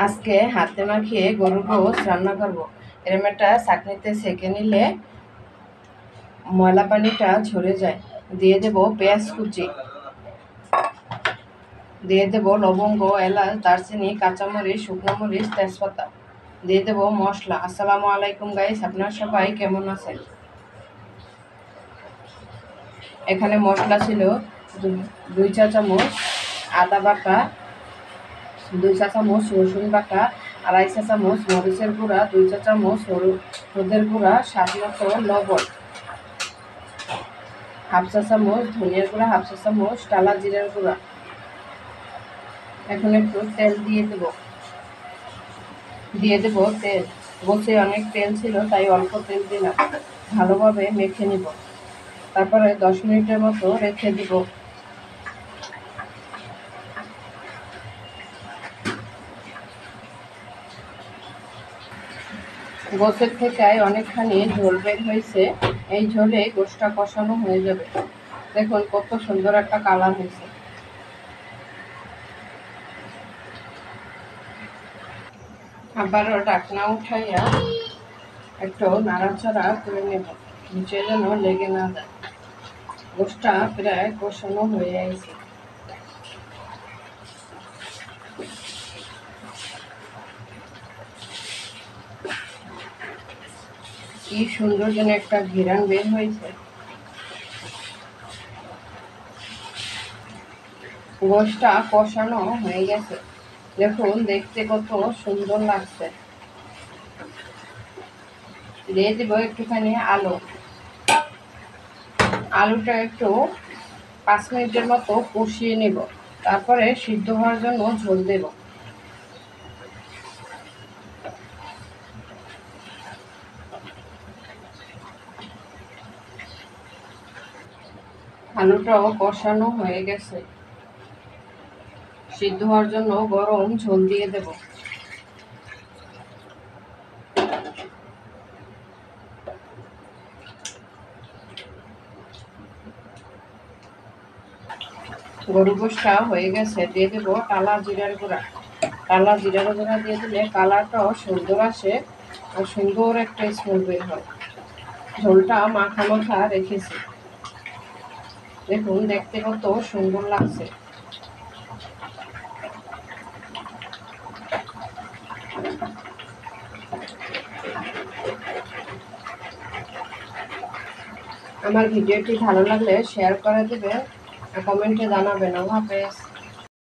আজকে হাতে মাখিয়ে গরুর গোশ রান্না করব। এরম একটা চাকনিতে সেঁকে নিলে ময়লা পানিটা ঝরে যায়। দিয়ে দেব পেঁয়াজ কুচি, দিয়ে দেব লবঙ্গ, এলাচ, দারচিনি, কাঁচামরিচ, শুকনো মরিচ, তেজপাতা, দিয়ে দেব মশলা। আসসালামু আলাইকুম গাইস, আপনারা সবাই কেমন আছেন? এখানে মশলা ছিল 2 চা চামচ আদা বাটা, 2 চা চামচ রসুন বাটা, 2.5 চা চামচ মরিচের গুঁড়া, 2 চা চামচ হলুদের গুঁড়া, স্বাদ মতো লবণ, 1/2 চা চামচ ধনিয়ার গুঁড়া, 1/2 চা চামচ টালা জিরার গুঁড়া। এখন একটু তেল দিয়ে দেব তেল। গোশে অনেক তেল ছিল তাই অল্প তেল দিলাম। ভালোভাবে মেখে নিব, তারপরে 10 মিনিটের মতো রেখে দিব। গোশের থেকে অনেকখানি ঝোল বের হয়েছে। এই ঝোলে গোশটা কষানো হয়ে যাবে। দেখুন কত সুন্দর একটা কালার হয়েছে। আবারও ঢাকনা উঠাইয়া একটু নাড়াচাড়া করে নেব, নিচে যেন লেগে না যায়। গোশটা প্রায় কষানো হয়ে গেছে। কি সুন্দর যেন একটা ঘেরান বের হয়েছে। গোশটা কষানো হয়ে গেছে, দেখুন দেখতে কত সুন্দর লাগছে। দিয়ে দেবো একটুখানি আলুটা একটু 5 মিনিটের মতো কষিয়ে নেব, তারপরে সিদ্ধ হওয়ার জন্য ঝোল দেব। আলুটাও কষানো হয়ে গেছে, সিদ্ধ হওয়ার জন্য গরম ঝোল দিয়ে দেব। গরু গোশটা হয়ে গেছে, দিয়ে দেব টালা জিরার গুঁড়া। টালা জিরার গুঁড়া দিয়ে দিলে কালারটাও সুন্দর আসে আর সুন্দর একটা স্মেল বের হয়। ঝোলটা মাখা মাখা রেখেছি, দেখুন দেখতে কত সুন্দর লাগছে। আমার ভিডিওটি ভালো লাগলে শেয়ার করে দেবে, কমেন্টে জানাবেন। আল্লাহ হাফেজ।